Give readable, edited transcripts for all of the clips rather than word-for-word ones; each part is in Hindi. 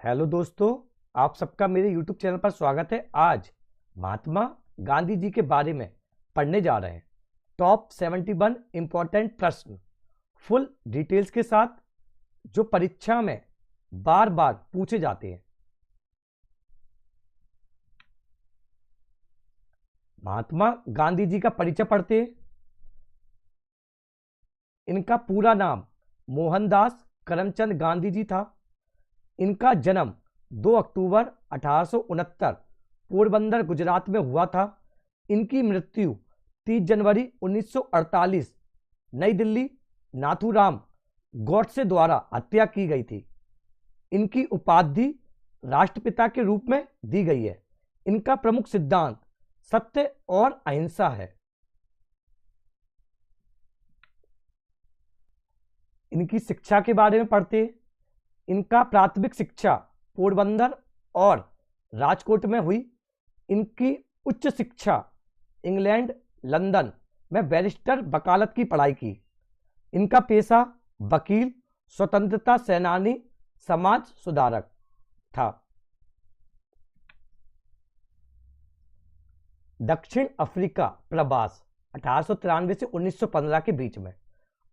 हेलो दोस्तों, आप सबका मेरे यूट्यूब चैनल पर स्वागत है। आज महात्मा गांधी जी के बारे में पढ़ने जा रहे हैं। टॉप 71 इंपॉर्टेंट प्रश्न फुल डिटेल्स के साथ जो परीक्षा में बार बार पूछे जाते हैं। महात्मा गांधी जी का परिचय पढ़ते हैं। इनका पूरा नाम मोहनदास करमचंद गांधी जी था। इनका जन्म 2 अक्टूबर 1869 पोरबंदर गुजरात में हुआ था। इनकी मृत्यु 30 जनवरी 1948 नई दिल्ली नाथूराम गॉडसे द्वारा हत्या की गई थी। इनकी उपाधि राष्ट्रपिता के रूप में दी गई है। इनका प्रमुख सिद्धांत सत्य और अहिंसा है। इनकी शिक्षा के बारे में पढ़ते हैं। इनका प्राथमिक शिक्षा पोरबंदर और राजकोट में हुई। इनकी उच्च शिक्षा इंग्लैंड लंदन में बैरिस्टर वकालत की पढ़ाई की। इनका पेशा वकील, स्वतंत्रता सेनानी, समाज सुधारक था। दक्षिण अफ्रीका प्रवास 1893 से 1915 के बीच में।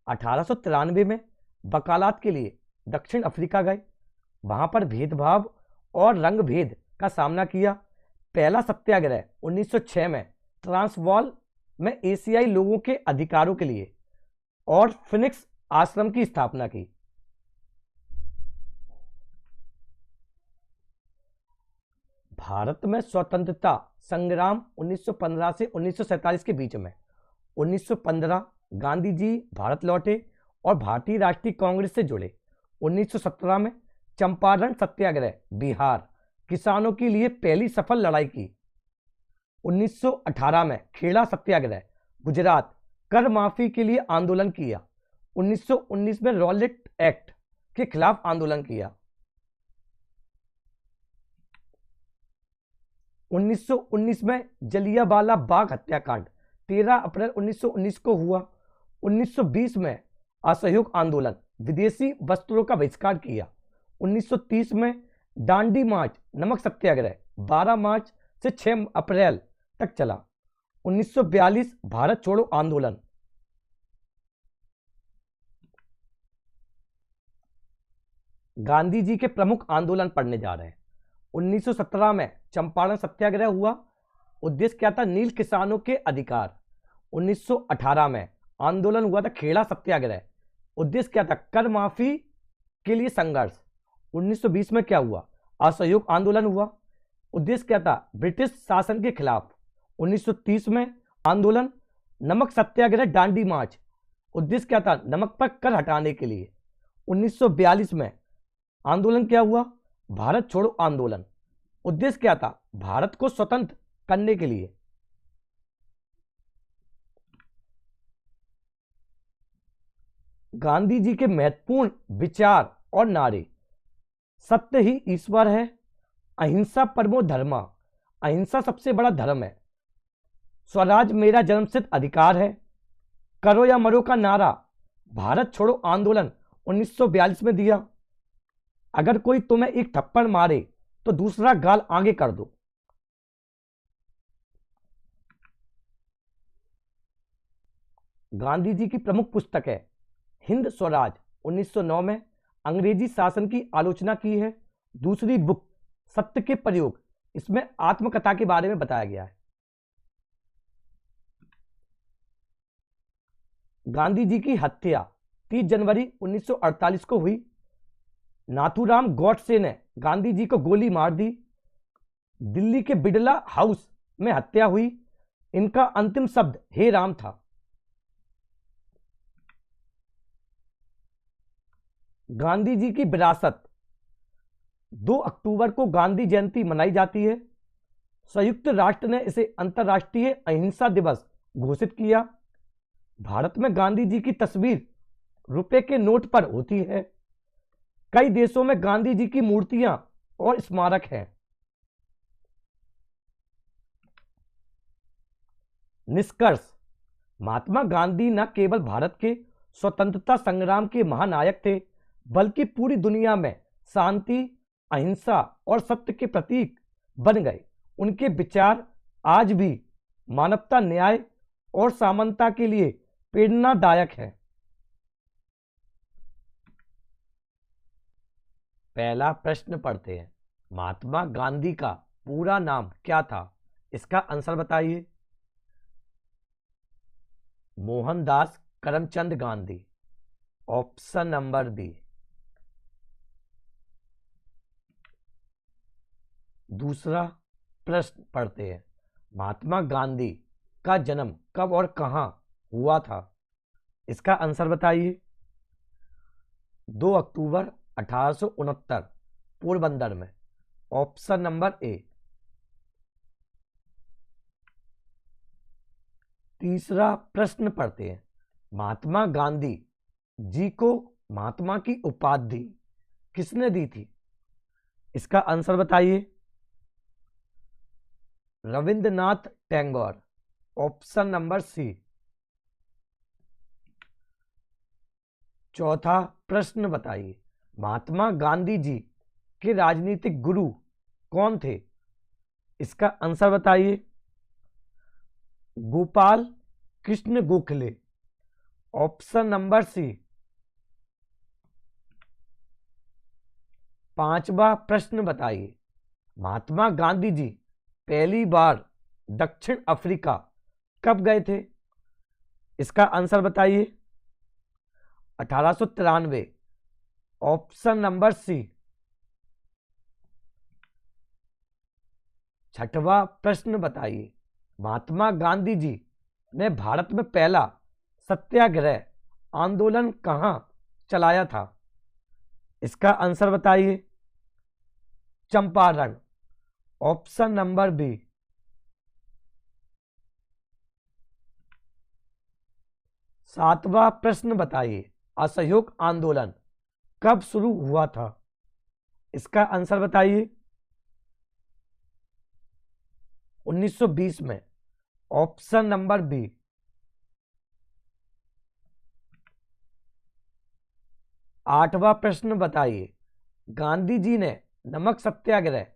1893 में वकालत के लिए दक्षिण अफ्रीका गए। वहां पर भेदभाव और रंग भेद का सामना किया। पहला सत्याग्रह 1906 में ट्रांसवाल में एशियाई लोगों के अधिकारों के लिए और फिनिक्स आश्रम की स्थापना की। भारत में स्वतंत्रता संग्राम 1915 से 1947 के बीच में। 1915 गांधी जी भारत लौटे और भारतीय राष्ट्रीय कांग्रेस से जुड़े। 1917 में चंपारण सत्याग्रह बिहार किसानों के लिए पहली सफल लड़ाई की। 1918 में खेड़ा सत्याग्रह गुजरात कर माफी के लिए आंदोलन किया। 1919 में रॉलेट एक्ट के खिलाफ आंदोलन किया। 1919 में जलियांवाला बाग हत्याकांड 13 अप्रैल 1919 को हुआ। 1920 में असहयोग आंदोलन विदेशी वस्त्रों का बहिष्कार किया। 1930 में दांडी मार्च नमक सत्याग्रह 12 मार्च से 6 अप्रैल तक चला। 1942 भारत छोड़ो आंदोलन। गांधी जी के प्रमुख आंदोलन पढ़ने जा रहे हैं। 1917 में चंपारण सत्याग्रह हुआ। उद्देश्य क्या था? नील किसानों के अधिकार। 1918 में आंदोलन हुआ था खेड़ा सत्याग्रह। उद्देश्य क्या था? कर माफी के लिए संघर्ष। 1920 में क्या हुआ? असहयोग आंदोलन हुआ। उद्देश्य क्या था? ब्रिटिश शासन के खिलाफ। 1930 में आंदोलन नमक सत्याग्रह दांडी मार्च। उद्देश्य क्या था? नमक पर कर हटाने के लिए। 1942 में आंदोलन क्या हुआ? भारत छोड़ो आंदोलन। उद्देश्य क्या था? भारत को स्वतंत्र करने के लिए। गांधी जी के महत्वपूर्ण विचार और नारे: सत्य ही ईश्वर है, अहिंसा परमो धर्मा, अहिंसा सबसे बड़ा धर्म है, स्वराज मेरा जन्मसिद्ध अधिकार है, करो या मरो का नारा भारत छोड़ो आंदोलन 1942 में दिया। अगर कोई तुम्हें एक थप्पड़ मारे तो दूसरा गाल आगे कर दो। गांधी जी की प्रमुख पुस्तक है हिंद स्वराज। 1909 में अंग्रेजी शासन की आलोचना की है। दूसरी बुक सत्य के प्रयोग, इसमें आत्मकथा के बारे में बताया गया है। गांधी जी की हत्या 30 जनवरी 1948 को हुई। नाथूराम गॉडसे ने गांधी जी को गोली मार दी। दिल्ली के बिड़ला हाउस में हत्या हुई। इनका अंतिम शब्द हे राम था। गांधी जी की विरासत 2 अक्टूबर को गांधी जयंती मनाई जाती है। संयुक्त राष्ट्र ने इसे अंतर्राष्ट्रीय अहिंसा दिवस घोषित किया। भारत में गांधी जी की तस्वीर रुपए के नोट पर होती है। कई देशों में गांधी जी की मूर्तियां और स्मारक हैं। निष्कर्ष: महात्मा गांधी न केवल भारत के स्वतंत्रता संग्राम के महानायक थे, बल्कि पूरी दुनिया में शांति, अहिंसा और सत्य के प्रतीक बन गए। उनके विचार आज भी मानवता, न्याय और समानता के लिए प्रेरणादायक है। पहला प्रश्न पढ़ते हैं। महात्मा गांधी का पूरा नाम क्या था? इसका आंसर बताइए। Mohandas Karamchand Gandhi, option number B. दूसरा प्रश्न पढ़ते हैं। महात्मा गांधी का जन्म कब और कहां हुआ था? इसका आंसर बताइए। 2 अक्टूबर 1869 पोरबंदर में, ऑप्शन नंबर ए। तीसरा प्रश्न पढ़ते हैं। महात्मा गांधी जी को महात्मा की उपाधि किसने दी थी? इसका आंसर बताइए। Rabindranath Tagore, option number C. चौथा प्रश्न बताइए। महात्मा गांधी जी के राजनीतिक गुरु कौन थे? इसका आंसर बताइए। Gopal Krishna Gokhale, option number C. पांचवा प्रश्न बताइए। महात्मा गांधी जी पहली बार दक्षिण अफ्रीका कब गए थे? इसका आंसर बताइए। 1893, ऑप्शन नंबर सी। छठवां प्रश्न बताइए। महात्मा गांधी जी ने भारत में पहला सत्याग्रह आंदोलन कहां चलाया था? इसका आंसर बताइए। Champaran, option number B. सातवां प्रश्न बताइए। असहयोग आंदोलन कब शुरू हुआ था? इसका आंसर बताइए। 1920 में, ऑप्शन नंबर बी। आठवां प्रश्न बताइए। गांधी जी ने नमक सत्याग्रह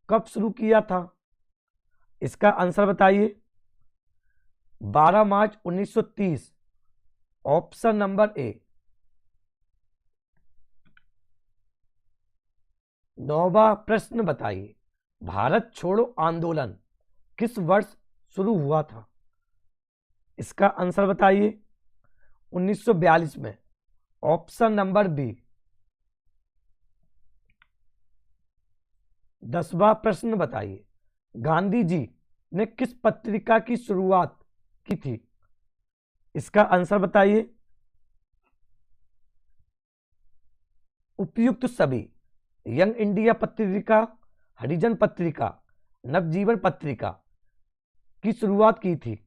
कब शुरू किया था? इसका आंसर बताइए। 12 मार्च 1930, ऑप्शन नंबर ए। नौवां प्रश्न बताइए। भारत छोड़ो आंदोलन किस वर्ष शुरू हुआ था? इसका आंसर बताइए। 1942 में, ऑप्शन नंबर बी। 10वां प्रश्न बताइए। गांधी जी ने किस पत्रिका की शुरुआत की थी? इसका आंसर बताइए। उपयुक्त सभी। यंग इंडिया पत्रिका, हरिजन पत्रिका, नवजीवन पत्रिका की शुरुआत की थी,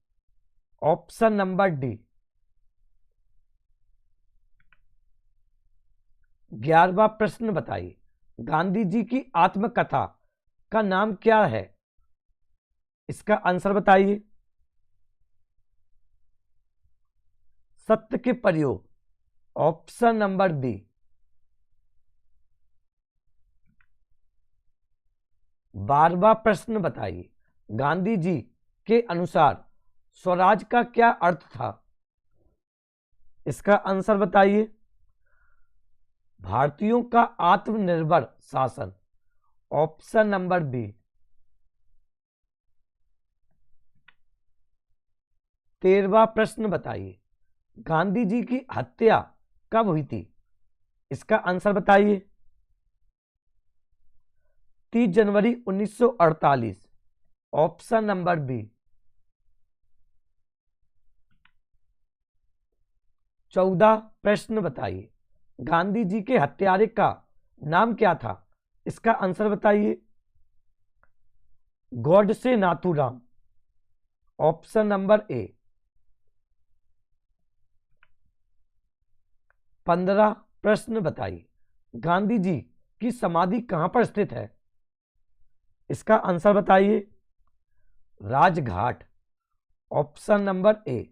ऑप्शन नंबर डी। 11वां प्रश्न बताइए। गांधी जी की आत्मकथा का नाम क्या है? इसका आंसर बताइए। सत्य के प्रयोग, ऑप्शन नंबर बी। 12वां प्रश्न बताइए। गांधी जी के अनुसार स्वराज का क्या अर्थ था? इसका आंसर बताइए। भारतीयों का आत्मनिर्भर शासन, ऑप्शन नंबर बी। 13वां प्रश्न बताइए। गांधी जी की हत्या कब हुई थी? इसका आंसर बताइए। 30 जनवरी 1948, ऑप्शन नंबर बी। 14 प्रश्न बताइए। गांधी जी के हत्यारे का नाम क्या था? इसका आंसर बताइए। गॉडसे नाथूराम, ऑप्शन नंबर ए। 15 प्रश्न बताइए। गांधी जी की समाधि कहां पर स्थित है? इसका आंसर बताइए। Rajghat, option number A.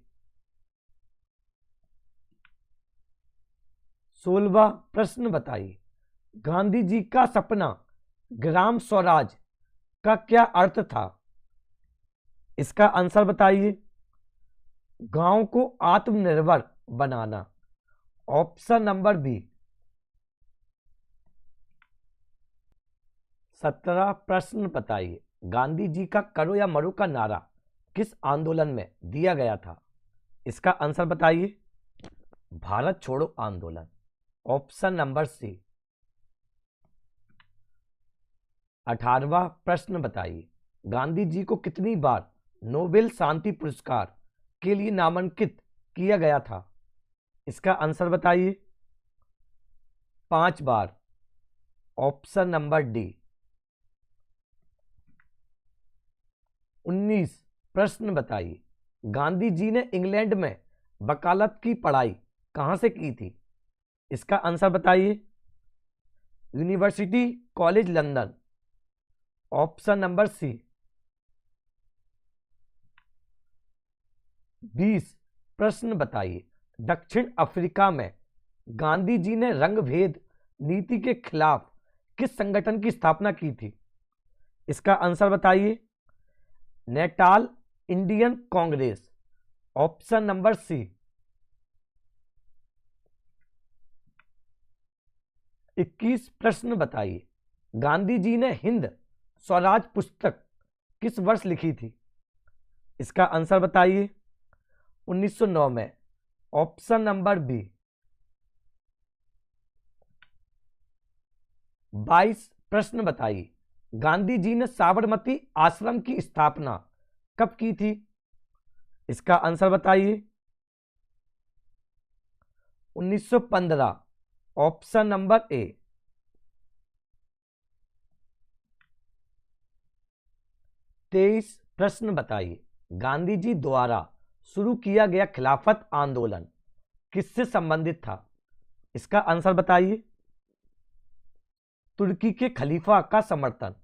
16वां प्रश्न बताइए। गांधी जी का सपना ग्राम स्वराज का क्या अर्थ था? इसका आंसर बताइए। गांव को आत्मनिर्भर बनाना। Option number B. 17 प्रश्न बताइए। गांधी जी का करो या मरो का नारा किस आंदोलन में दिया गया था? इसका आंसर बताइए। भारत छोड़ो आंदोलन। ऑप्शन नंबर सी। 18वां प्रश्न बताइए। गांधी जी को कितनी बार नोबेल शांति पुरस्कार के लिए नामांकित किया गया था? इसका आंसर बताइए। 5 बार। Option number D. 19 प्रश्न बताइए। गांधी जी ने इंग्लैंड में वकालत की पढ़ाई कहां से की थी? इसका आंसर बताइए। University College London. Option number C. 20 प्रश्न बताइए। दक्षिण अफ्रीका में गांधी जी ने रंगभेद नीति के खिलाफ किस संगठन की स्थापना की थी? इसका आंसर बताइए। Natal Indian Congress. Option number C. 21 प्रश्न बताइए। गांधी जी ने हिंद स्वराज पुस्तक किस वर्ष लिखी थी? इसका आंसर बताइए। 1909 में। Option number B. 22 प्रश्न बताइए। गांधी जी ने साबरमती आश्रम की स्थापना कब की थी? इसका आंसर बताइए। 1915। ऑप्शन नंबर ए। 23 प्रश्न बताइए। गांधी जी द्वारा शुरू किया गया खिलाफत आंदोलन किससे संबंधित था? इसका आंसर बताइए। तुर्की के खलीफा का समर्थन।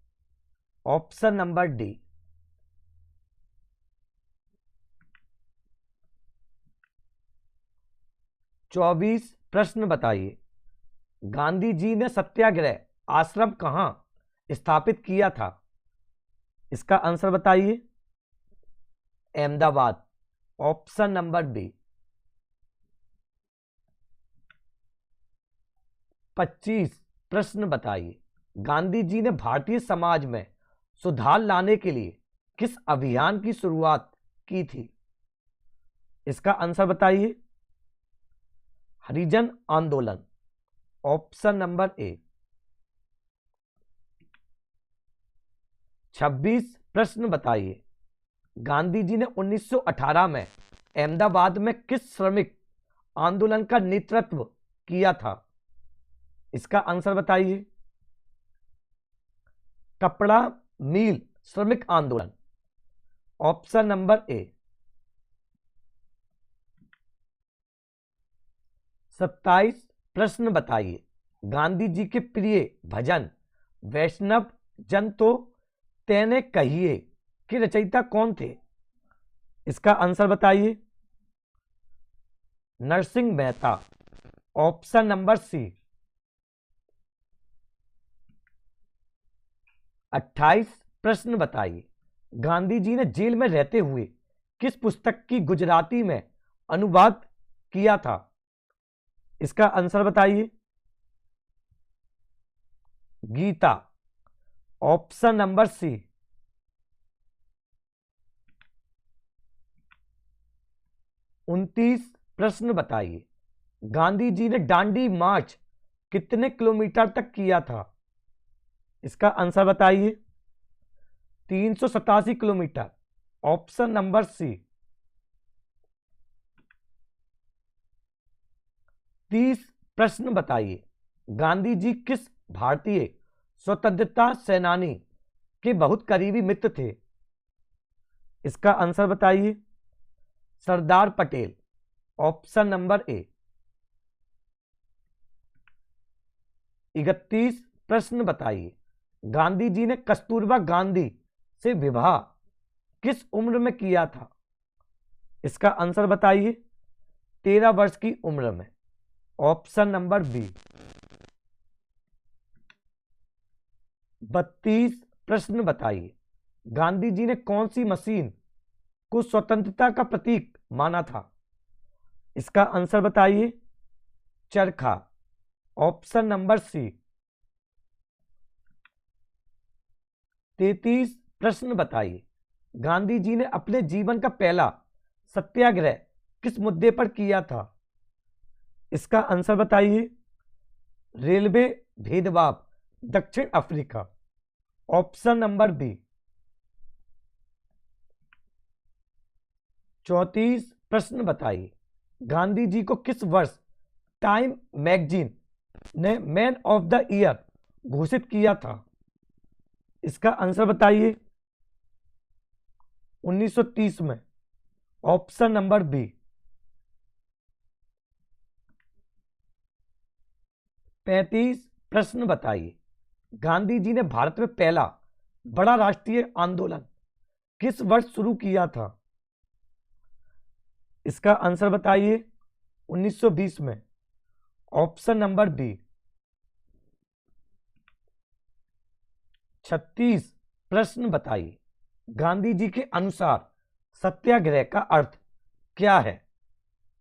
Option number D. 24 प्रश्न बताइए। गांधी जी ने सत्याग्रह आश्रम कहां स्थापित किया था? इसका आंसर बताइए। अहमदाबाद। Option number B. 25 प्रश्न बताइए। गांधी जी ने भारतीय समाज में सुधार लाने के लिए किस अभियान की शुरुआत की थी? इसका आंसर बताइए। हरिजन आंदोलन। ऑप्शन नंबर ए। 26 प्रश्न बताइए। गांधी जी ने 1918 में अहमदाबाद में किस श्रमिक आंदोलन का नेतृत्व किया था? इसका आंसर बताइए। कपड़ा मिल श्रमिक आंदोलन। ऑप्शन नंबर ए। 27 प्रश्न बताइए। गांधी जी के प्रिय भजन वैष्णव जन तो तेने कहिए के रचयिता कौन थे? इसका आंसर बताइए। Narsinh Mehta. Option number C. 28 प्रश्न बताइए। गांधी जी ने जेल में रहते हुए किस पुस्तक की गुजराती में अनुवाद किया था? इसका आंसर बताइए। गीता। ऑप्शन नंबर सी। 29 प्रश्न बताइए। गांधी जी ने दांडी मार्च कितने किलोमीटर तक किया था? इसका आंसर बताइए। 387 किलोमीटर। ऑप्शन नंबर सी। 30 प्रश्न बताइए। गांधी जी किस भारतीय स्वतंत्रता सेनानी के बहुत करीबी मित्र थे? इसका आंसर बताइए। Sardar Patel. Option number A. 31 प्रश्न बताइए। गांधी जी ने कस्तूरबा गांधी से विवाह किस उम्र में किया था? इसका आंसर बताइए। 13 वर्ष की उम्र में। Option number B. 32 प्रश्न बताइए, गांधी जी ने कौन सी मशीन को स्वतंत्रता का प्रतीक माना था? इसका आंसर बताइए, चरखा, ऑप्शन नंबर सी। 33 प्रश्न बताइए, गांधी जी ने अपने जीवन का पहला सत्याग्रह किस मुद्दे पर किया था? इसका आंसर बताइए, रेलवे भेदभाव, दक्षिण अफ्रीका, ऑप्शन नंबर बी। 34 प्रश्न बताइए, गांधी जी को किस वर्ष टाइम मैगजीन ने मैन ऑफ द ईयर घोषित किया था? इसका आंसर बताइए, 1930 में, ऑप्शन नंबर बी। 35 प्रश्न बताइए, गांधी जी ने भारत में पहला बड़ा राष्ट्रीय आंदोलन किस वर्ष शुरू किया था? इसका आंसर बताइए, 1920 में, ऑप्शन नंबर बी। 36 प्रश्न बताइए, गांधी जी के अनुसार सत्याग्रह का अर्थ क्या है?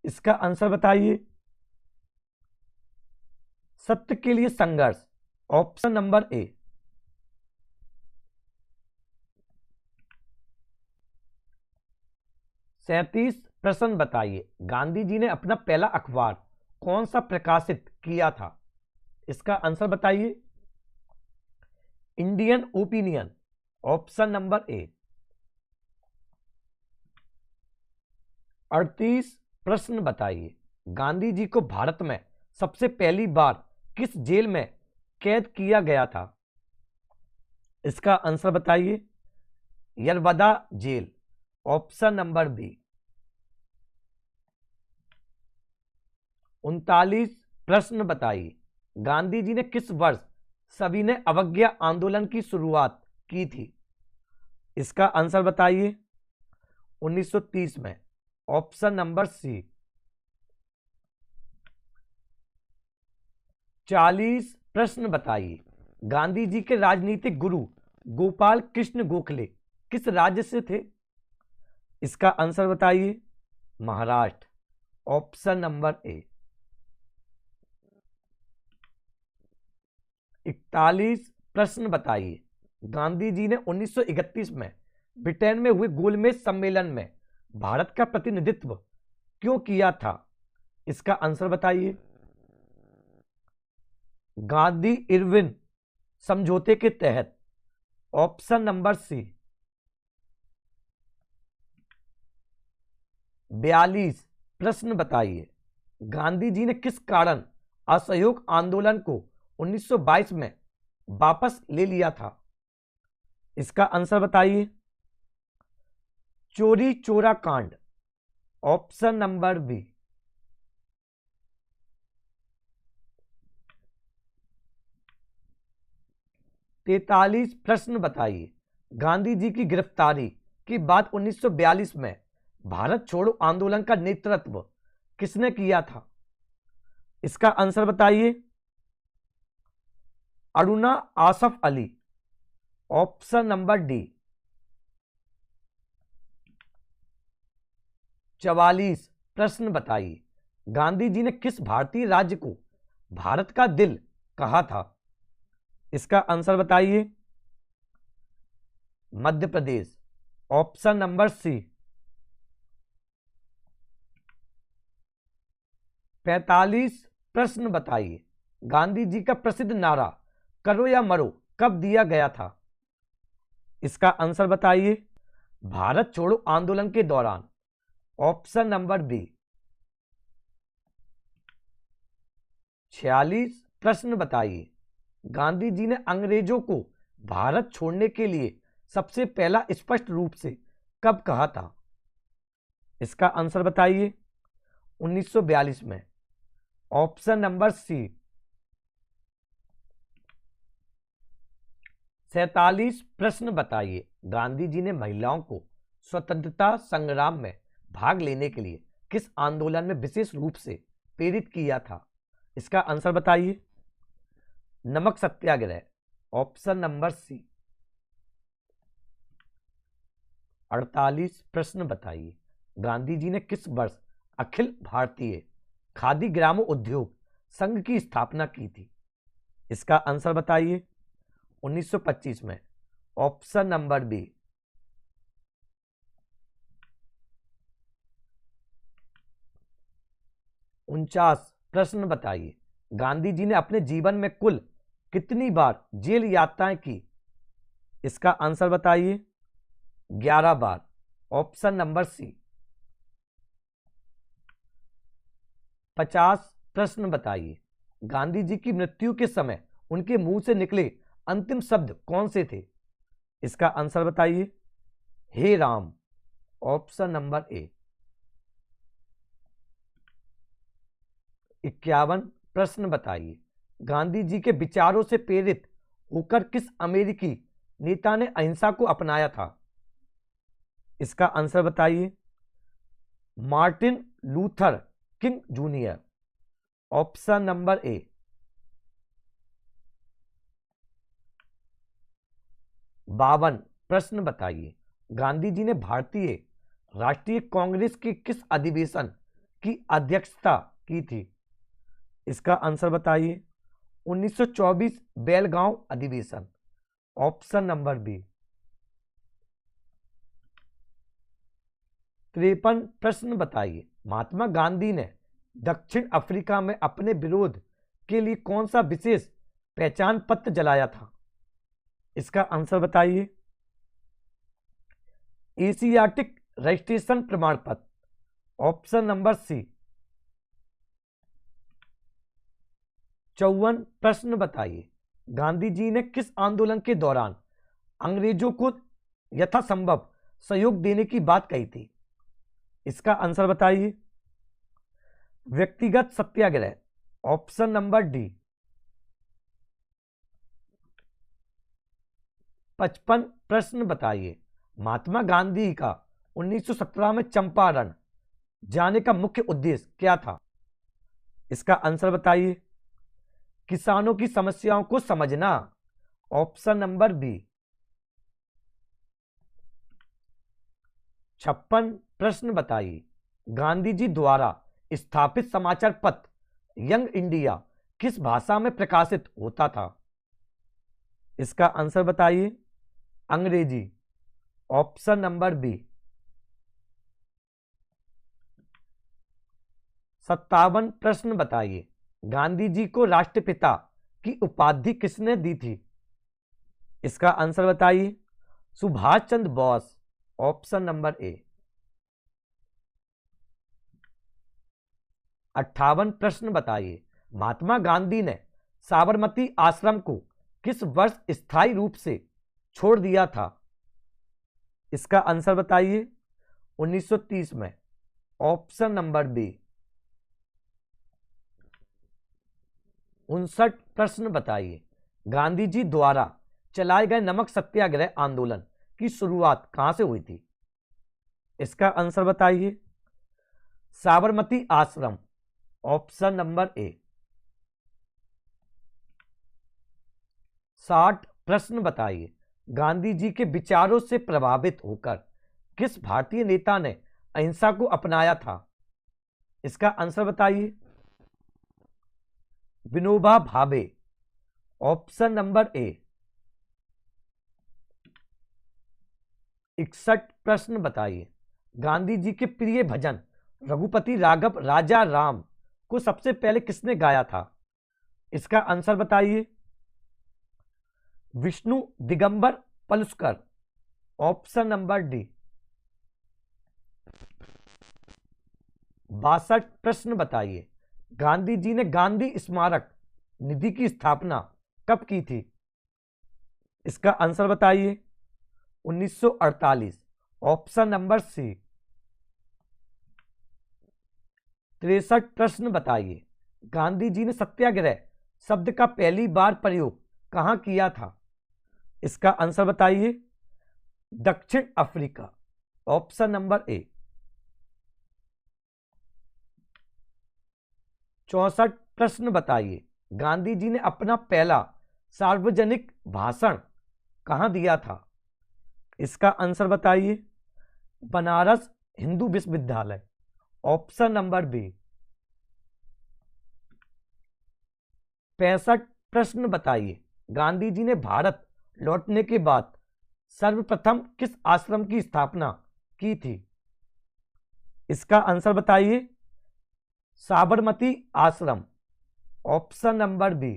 इसका आंसर बताइए, सत्य के लिए संघर्ष, ऑप्शन नंबर ए। 37 प्रश्न बताइए, गांधी जी ने अपना पहला अखबार कौन सा प्रकाशित किया था? इसका आंसर बताइए, इंडियन ओपिनियन, ऑप्शन नंबर ए। 38 प्रश्न बताइए, गांधी जी को भारत में सबसे पहली बार किस जेल में कैद किया गया था? इसका आंसर बताइए, Yerwada jail, option number B. 39 प्रश्न बताइए, गांधी जी ने किस वर्ष सविनय अवज्ञा आंदोलन की शुरुआत की थी? इसका आंसर बताइए, 1930 में, ऑप्शन नंबर सी। 40 प्रश्न बताइए, गांधी जी के राजनीतिक गुरु गोपाल कृष्ण गोखले किस राज्य से थे? इसका आंसर बताइए, महाराष्ट्र, ऑप्शन नंबर ए। 41 प्रश्न बताइए, गांधी जी ने 1931 में ब्रिटेन में हुए गोलमेज सम्मेलन में भारत का प्रतिनिधित्व क्यों किया था? इसका आंसर बताइए, गांधी इरविन समझौते के तहत, ऑप्शन नंबर सी। 42 प्रश्न बताइए, गांधी जी ने किस कारण असहयोग आंदोलन को 1922 में वापस ले लिया था? इसका आंसर बताइए, चोरी चोरा कांड, ऑप्शन नंबर बी। 43 प्रश्न बताइए, गांधी जी की गिरफ्तारी के बाद 1942 में भारत छोड़ो आंदोलन का नेतृत्व किसने किया था? इसका आंसर बताइए, Aruna Asaf Ali, option number D. 44 प्रश्न बताइए, गांधी जी ने किस भारतीय राज्य को भारत का दिल कहा था? इसका आंसर बताइए, मध्य प्रदेश, ऑप्शन नंबर सी। 45 प्रश्न बताइए, गांधी जी का प्रसिद्ध नारा करो या मरो कब दिया गया था? इसका आंसर बताइए, भारत छोड़ो आंदोलन के दौरान, ऑप्शन नंबर बी। 46 प्रश्न बताइए, गांधी जी ने अंग्रेजों को भारत छोड़ने के लिए सबसे पहला स्पष्ट रूप से कब कहा था? इसका आंसर बताइए, 1942 में, ऑप्शन नंबर सी। 47 प्रश्न बताइए, गांधी जी ने महिलाओं को स्वतंत्रता संग्राम में भाग लेने के लिए किस आंदोलन में विशेष रूप से प्रेरित किया था? इसका आंसर बताइए, नमक सत्याग्रह, ऑप्शन नंबर सी। 48 प्रश्न बताइए, गांधी जी ने किस वर्ष अखिल भारतीय खादी ग्रामोद्योग संघ की स्थापना की थी? इसका आंसर बताइए। 1925 में। Option number B. 49 प्रश्न बताइए, गांधी जी ने अपने जीवन में कुल कितनी बार जेल यात्राएं की? इसका आंसर बताइए। 11 बार। ऑप्शन नंबर सी। 50 प्रश्न बताइए, गांधी जी की मृत्यु के समय उनके मुंह से निकले अंतिम शब्द कौन से थे? इसका आंसर बताइए। हे राम। Option number A. 51 प्रश्न बताइए, गांधी जी के विचारों से प्रेरित होकर किस अमेरिकी नेता ने अहिंसा को अपनाया था? इसका आंसर बताइए। Martin Luther king junior. Option number ए। 52 प्रश्न बताइए, गांधी जी ने भारतीय राष्ट्रीय कांग्रेस के किस अधिवेशन की अध्यक्षता की थी? इसका आंसर बताइए। 1924 बेलगांव अधिवेशन। Option number B. 53 प्रश्न बताइए, महात्मा गांधी ने दक्षिण अफ्रीका में अपने विरोध के लिए कौन सा विशेष पहचान पत्र जलाया था? इसका आंसर बताइए। एशियाटिक रजिस्ट्रेशन प्रमाण पत्र। ऑप्शन नंबर सी। 54 प्रश्न बताइए, गांधी जी ने किस आंदोलन के दौरान अंग्रेजों को यथासंभव सहयोग देने की बात कही थी? इसका आंसर बताइए। व्यक्तिगत सत्याग्रह। Option number D. 55 प्रश्न बताइए, महात्मा गांधी का 1917 में चंपारण जाने का मुख्य उद्देश्य क्या था? इसका आंसर बताइए। किसानों की समस्याओं को समझना। Option number B. 56 प्रश्न बताइए, गांधी जी द्वारा स्थापित समाचार पत्र यंग इंडिया किस भाषा में प्रकाशित होता था? इसका आंसर बताइए। अंग्रेजी। Option number B. 57 प्रश्न बताइए, गांधी जी को राष्ट्रपिता की उपाधि किसने दी थी? इसका आंसर बताइए। Subhash Chandra Bose. Option number A. 58 प्रश्न बताइए, महात्मा गांधी ने साबरमती आश्रम को किस वर्ष स्थायी रूप से छोड़ दिया था? इसका आंसर बताइए। 1930 में। Option number B. 59 प्रश्न बताइए, गांधी जी द्वारा चलाए गए नमक सत्याग्रह आंदोलन की शुरुआत कहां से हुई थी? इसका आंसर बताइए। साबरमती आश्रम। ऑप्शन नंबर ए। 60 प्रश्न बताइए, गांधी जी के विचारों से प्रभावित होकर किस भारतीय नेता ने अहिंसा को अपनाया था? इसका आंसर बताइए। विनोबा भावे। ऑप्शन नंबर ए। 61 प्रश्न बताइए, गांधी जी के प्रिय भजन रघुपति राघव राजा राम को सबसे पहले किसने गाया था? इसका आंसर बताइए। Vishnu Digambar Paluskar. Option number D. 62 प्रश्न बताइए, गांधी जी ने गांधी स्मारक निधि की स्थापना कब की थी? इसका आंसर बताइए। 1948। ऑप्शन नंबर सी। 63 प्रश्न बताइए, गांधी जी ने सत्याग्रह शब्द का पहली बार प्रयोग कहां किया था? इसका आंसर बताइए। दक्षिण अफ्रीका। ऑप्शन नंबर ए। 64 प्रश्न बताइए, गांधी जी ने अपना पहला सार्वजनिक भाषण कहाँ दिया था? इसका आंसर बताइए। बनारस हिंदू विश्वविद्यालय, ऑप्शन नंबर बी। 65 प्रश्न बताइए। गांधी जी ने भारत लौटने के बाद सर्वप्रथम किस आश्रम की स्थापना की थी? इसका आंसर बताइए। साबरमती आश्रम, ऑप्शन नंबर बी।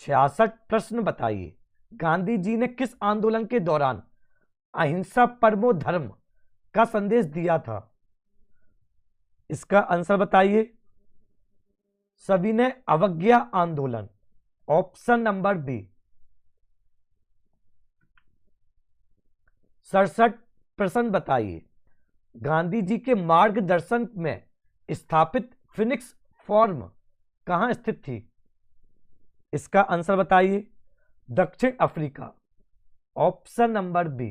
66 प्रश्न बताइए। गांधी जी ने किस आंदोलन के दौरान अहिंसा परमो धर्म का संदेश दिया था? इसका आंसर बताइए। सविनय अवज्ञा आंदोलन, ऑप्शन नंबर बी। 67 प्रश्न बताइए। गांधी जी के मार्गदर्शन में स्थापित फिनिक्स फॉर्म कहां स्थित थी? इसका आंसर बताइए। दक्षिण अफ्रीका, ऑप्शन नंबर बी।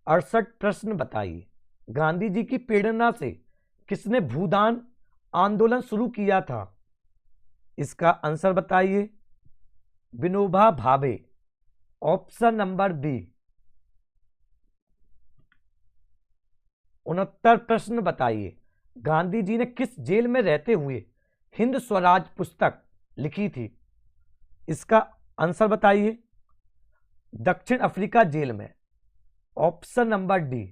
68 प्रश्न बताइए। गांधी जी की प्रेरणा से किसने भूदान आंदोलन शुरू किया था? इसका आंसर बताइए। Vinoba Bhave, option number B. 69 प्रश्न बताइए। गांधी जी ने किस जेल में रहते हुए हिंद स्वराज पुस्तक लिखी थी? इसका आंसर बताइए। दक्षिण अफ्रीका जेल में, ऑप्शन नंबर डी।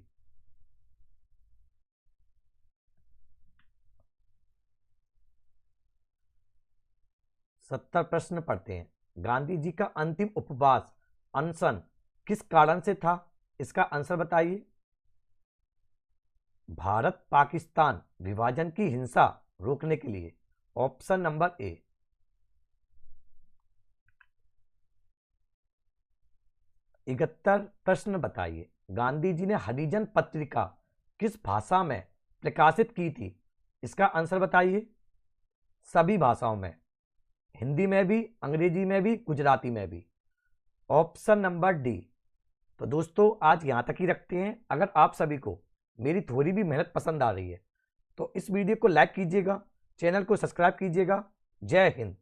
70 प्रश्न पढ़ते हैं। गांधी जी का अंतिम उपवास अनशन किस कारण से था? इसका आंसर बताइए। भारत पाकिस्तान विभाजन की हिंसा रोकने के लिए, ऑप्शन नंबर ए। 71 प्रश्न बताइए। गांधी जी ने हरिजन पत्रिका किस भाषा में प्रकाशित की थी? इसका आंसर बताइए। सभी भाषाओं में, हिंदी में भी, अंग्रेजी में भी, गुजराती में भी, ऑप्शन नंबर डी। तो दोस्तों आज यहां तक ही रखते हैं। अगर आप सभी को मेरी थोड़ी भी मेहनत पसंद आ रही है तो इस वीडियो को लाइक कीजिएगा, चैनल को सब्सक्राइब कीजिएगा। जय हिंद।